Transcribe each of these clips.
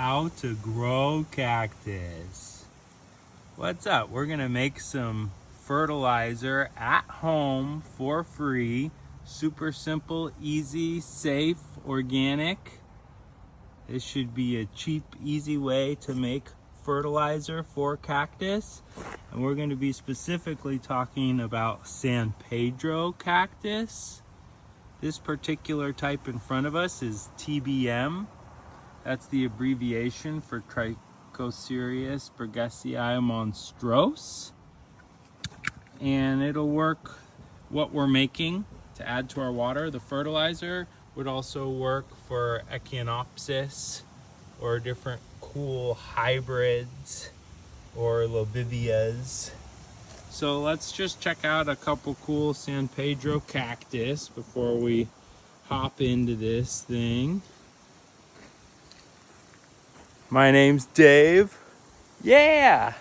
How to grow cactus. What's up? We're gonna make some fertilizer at home for free. Super simple, easy, safe, organic. This should be a cheap, easy way to make fertilizer for cactus. And we're going to be specifically talking about San Pedro cactus. This particular type in front of us is TBM. That's the abbreviation for Trichocereus bergesii monstrose. And it'll work what we're making to add to our water. The fertilizer would also work for Echinopsis or different cool hybrids or lobivias. So let's just check out a couple cool San Pedro cactus before we hop into this thing. My name's Dave. Yeah!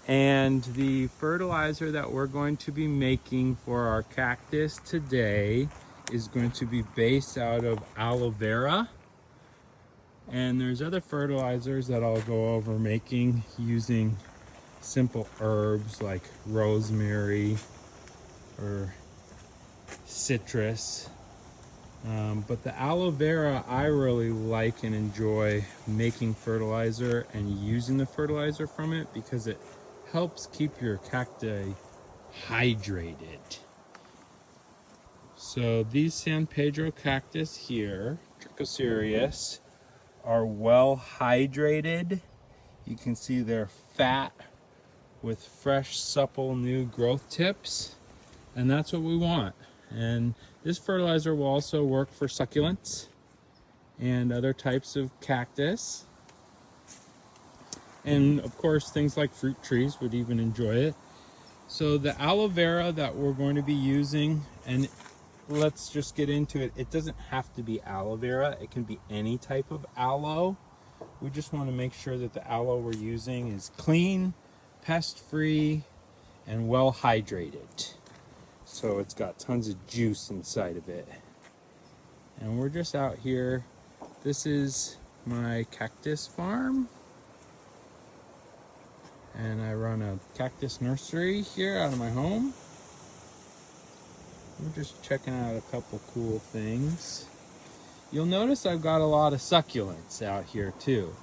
And the fertilizer that we're going to be making for our cactus today is going to be based out of aloe vera. And there's other fertilizers that I'll go over making using simple herbs like rosemary or citrus. But the aloe vera, I really like and enjoy making fertilizer and using the fertilizer from it because it helps keep your cacti hydrated. So these San Pedro cactus here, trichocereus, are well hydrated. You can see they're fat with fresh, supple, new growth tips, and that's what we want. And this fertilizer will also work for succulents and other types of cactus. And of course, things like fruit trees would even enjoy it. So the aloe vera that we're going to be using, and let's just get into it. It doesn't have to be aloe vera. It can be any type of aloe. We just want to make sure that the aloe we're using is clean, pest-free, and well hydrated. So it's got tons of juice inside of it. And we're just out here. This is my cactus farm. And I run a cactus nursery here out of my home. We're just checking out a couple cool things. You'll notice I've got a lot of succulents out here too.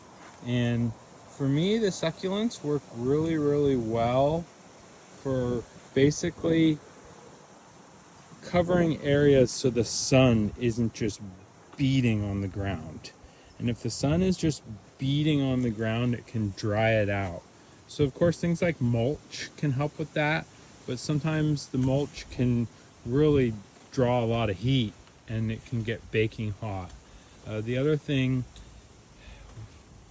And for me, the succulents work really, really well for basically covering areas so the sun isn't just beating on the ground. And if the sun is just beating on the ground, it can dry it out. So of course things like mulch can help with that, but sometimes the mulch can really draw a lot of heat and it can get baking hot. The other thing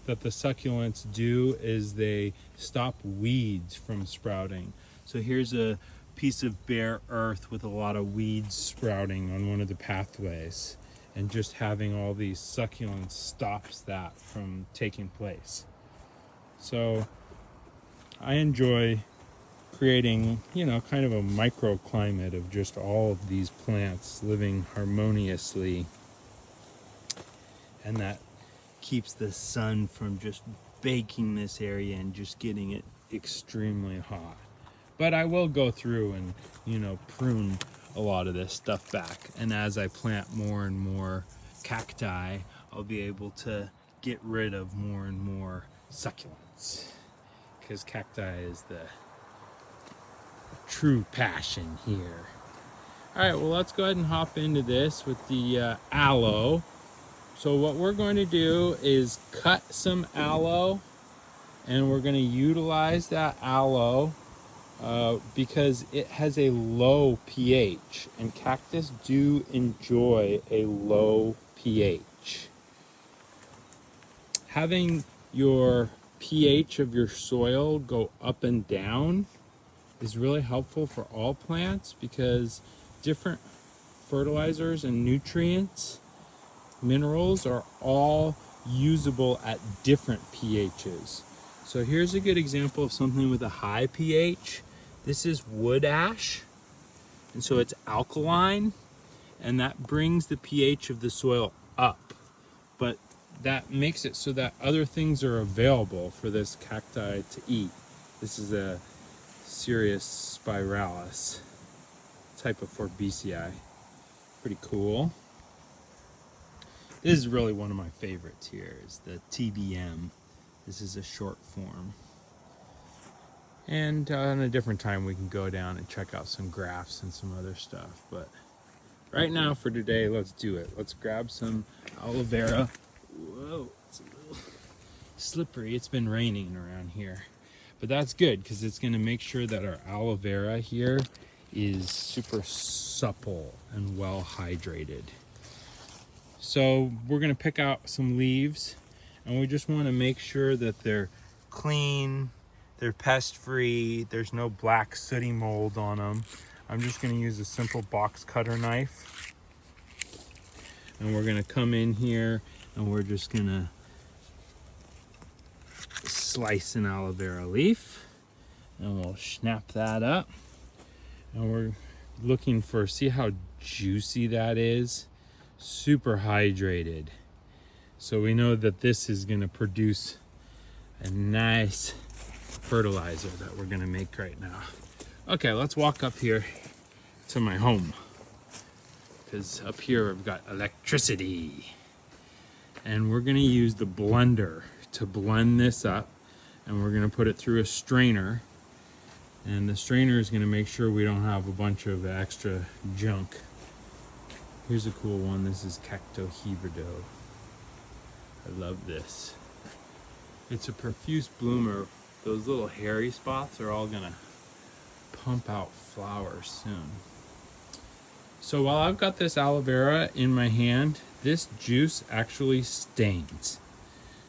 that the succulents do is they stop weeds from sprouting. So here's a piece of bare earth with a lot of weeds sprouting on one of the pathways, and just having all these succulents stops that from taking place. So I enjoy creating, kind of a microclimate of just all of these plants living harmoniously, and that keeps the sun from just baking this area and just getting it extremely hot. But I will go through and, prune a lot of this stuff back. And as I plant more and more cacti, I'll be able to get rid of more and more succulents. Because cacti is the true passion here. All right, well, let's go ahead and hop into this with the aloe. So what we're going to do is cut some aloe, and we're going to utilize that aloe because it has a low pH, and cactus do enjoy a low pH. Having your pH of your soil go up and down is really helpful for all plants because different fertilizers and nutrients, minerals are all usable at different pHs. So here's a good example of something with a high pH. This is wood ash, and so it's alkaline, and that brings the pH of the soil up. But that makes it so that other things are available for this cacti to eat. This is a Cereus spiralis type of Forbiceae. Pretty cool. This is really one of my favorites here, is the TBM. This is a short form. And on a different time we can go down and check out some grafts and some other stuff. But right now for today, let's do it. Let's grab some aloe vera. Whoa, it's a little slippery. It's been raining around here. But that's good because it's going to make sure that our aloe vera here is super supple and well hydrated. So we're going to pick out some leaves, and we just want to make sure that they're clean, they're pest free, there's no black sooty mold on them. I'm just going to use a simple box cutter knife, and we're going to come in here and we're just going to slice an aloe vera leaf, and we'll snap that up. And we're looking for, see how juicy that is? Super hydrated. So we know that this is going to produce a nice fertilizer that we're going to make right now. Okay, let's walk up here to my home, because up here I've got electricity. And we're going to use the blender to blend this up, and we're going to put it through a strainer. And the strainer is going to make sure we don't have a bunch of extra junk. Here's a cool one. This is Cactohibrido. I love this. It's a profuse bloomer. Those little hairy spots are all going to pump out flowers soon. So while I've got this aloe vera in my hand, this juice actually stains.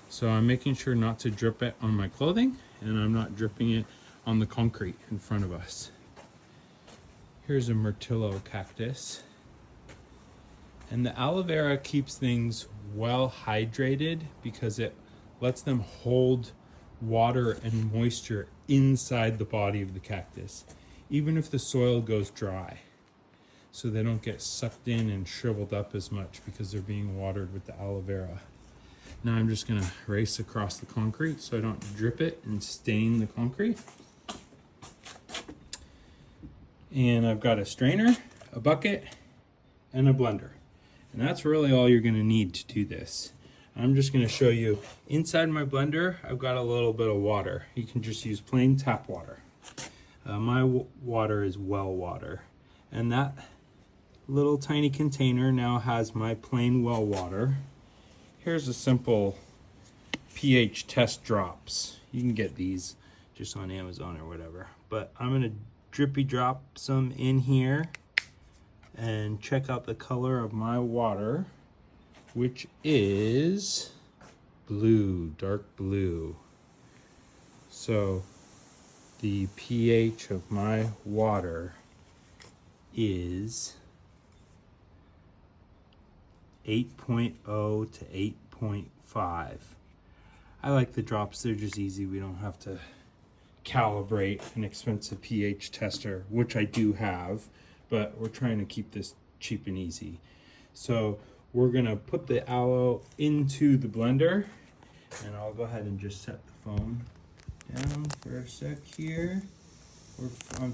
So I'm making sure not to drip it on my clothing, and I'm not dripping it on the concrete in front of us. Here's a myrtillo cactus. And the aloe vera keeps things well hydrated because it lets them hold water and moisture inside the body of the cactus, even if the soil goes dry. So they don't get sucked in and shriveled up as much because they're being watered with the aloe vera. Now I'm just gonna race across the concrete so I don't drip it and stain the concrete. And I've got a strainer, a bucket, and a blender. And that's really all you're gonna need to do this. I'm just gonna show you, inside my blender, I've got a little bit of water. You can just use plain tap water. My water is well water. And that little tiny container now has my plain well water. Here's a simple pH test drops. You can get these just on Amazon or whatever. But I'm gonna drippy drop some in here and check out the color of my water, which is blue, dark blue. So the pH of my water is 8.0 to 8.5. I like the drops, they're just easy. We don't have to calibrate an expensive pH tester, which I do have, but we're trying to keep this cheap and easy. So we're gonna put the aloe into the blender, and I'll go ahead and just set the phone down for a sec here. I'm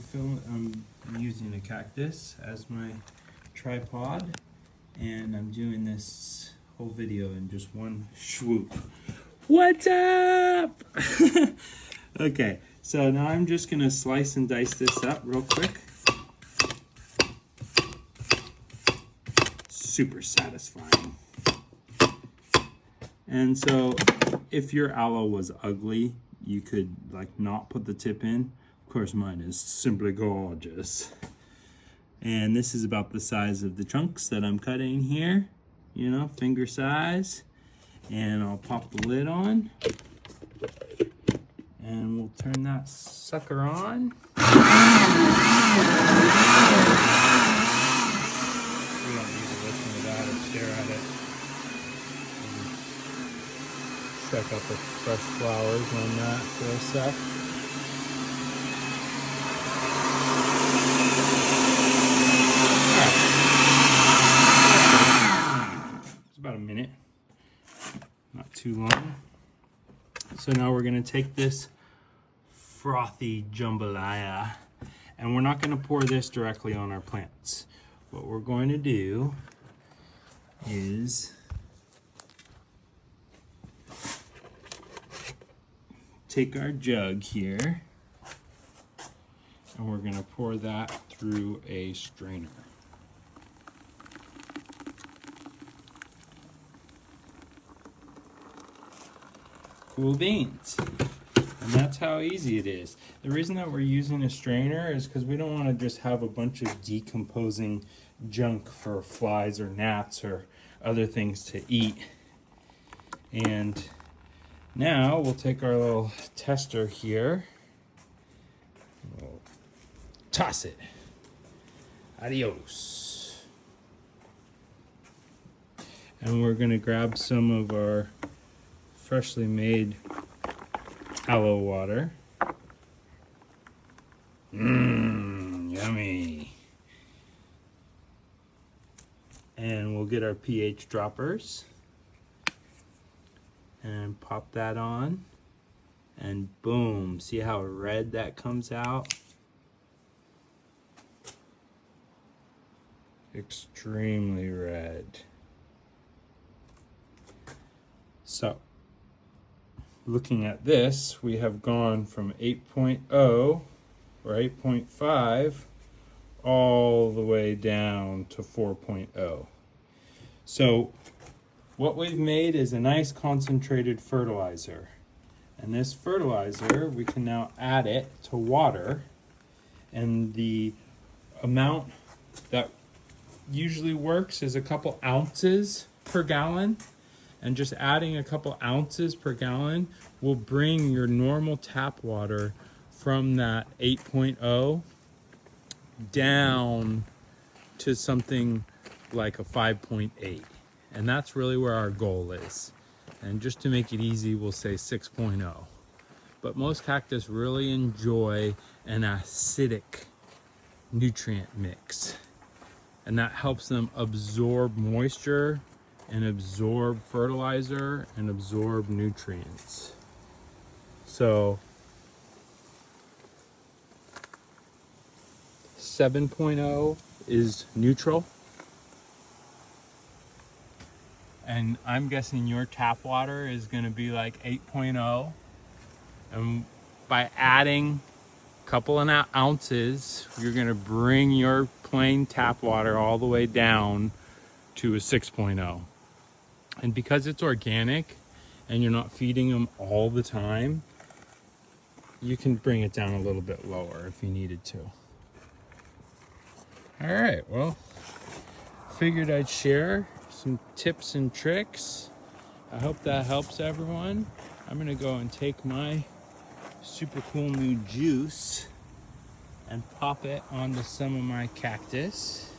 using a cactus as my tripod, and I'm doing this whole video in just one swoop. What's up? Okay, so now I'm just gonna slice and dice this up real quick. Super satisfying. And so if your aloe was ugly, you could like not put the tip in. Of course, mine is simply gorgeous. And this is about the size of the chunks that I'm cutting here, you know, finger size. And I'll pop the lid on, and we'll turn that sucker on. We don't need to listen to that or stare at it. Check out the fresh flowers on that for a sec. It's about a minute. too long. So now we're going to take this frothy jambalaya, and we're not going to pour this directly on our plants. What we're going to do is take our jug here, and we're going to pour that through a strainer. Cool beans. And that's how easy it is. The reason that we're using a strainer is because we don't want to just have a bunch of decomposing junk for flies or gnats or other things to eat. And now we'll take our little tester here. We'll toss it. Adios. And we're going to grab some of our freshly made aloe water. Yummy. And we'll get our pH droppers and pop that on, and boom, see how red that comes out? Extremely red. So looking at this, we have gone from 8.0 or 8.5 all the way down to 4.0. So what we've made is a nice concentrated fertilizer. And this fertilizer, we can now add it to water. And the amount that usually works is a couple ounces per gallon. And just adding a couple ounces per gallon will bring your normal tap water from that 8.0 down to something like a 5.8. And that's really where our goal is. And just to make it easy, we'll say 6.0. But most cactus really enjoy an acidic nutrient mix. And that helps them absorb moisture and absorb fertilizer and absorb nutrients. So 7.0 is neutral. And I'm guessing your tap water is going to be like 8.0. And by adding a couple of ounces, you're going to bring your plain tap water all the way down to a 6.0. And because it's organic and you're not feeding them all the time, you can bring it down a little bit lower if you needed to. All right, well, figured I'd share some tips and tricks. I hope that helps everyone. I'm gonna go and take my super cool new juice and pop it onto some of my cactus.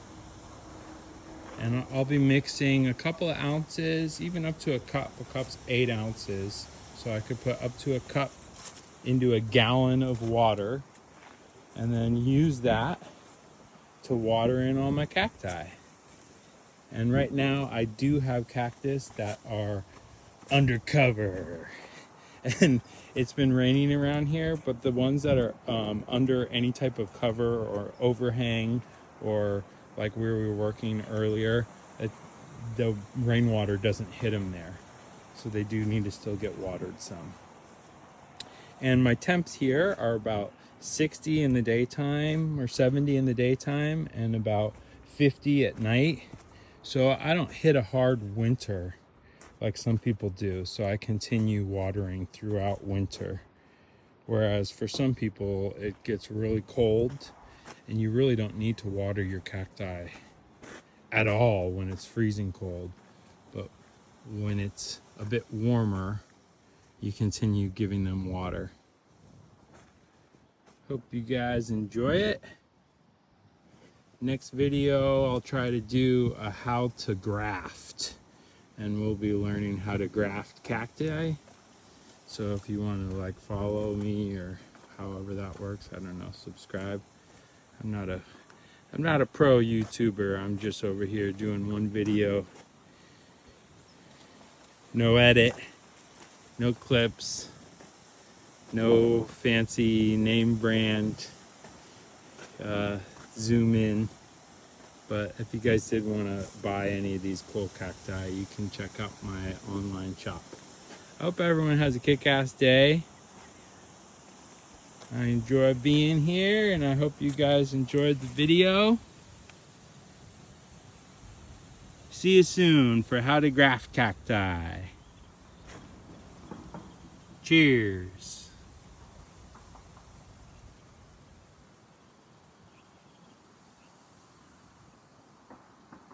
And I'll be mixing a couple of ounces, even up to a cup. A cup's 8 ounces. So I could put up to a cup into a gallon of water and then use that to water in all my cacti. And right now I do have cactus that are undercover. And it's been raining around here, but the ones that are under any type of cover or overhang, or like where we were working earlier, the rainwater doesn't hit them there. So they do need to still get watered some. And my temps here are about 60 in the daytime or 70 in the daytime and about 50 at night. So I don't hit a hard winter like some people do. So I continue watering throughout winter. Whereas for some people, it gets really cold and you really don't need to water your cacti at all when it's freezing cold. But when it's a bit warmer, you continue giving them water. Hope you guys enjoy it. Next video, I'll try to do a how to graft. And we'll be learning how to graft cacti. So if you want to like follow me or however that works, I don't know, subscribe. I'm not a pro YouTuber. I'm just over here doing one video. No edit. No clips, no fancy name brand zoom in. But if you guys did want to buy any of these cool cacti, you can check out my online shop. I hope everyone has a kick-ass day. I enjoy being here, and I hope you guys enjoyed the video. See you soon for how to graft cacti. Cheers.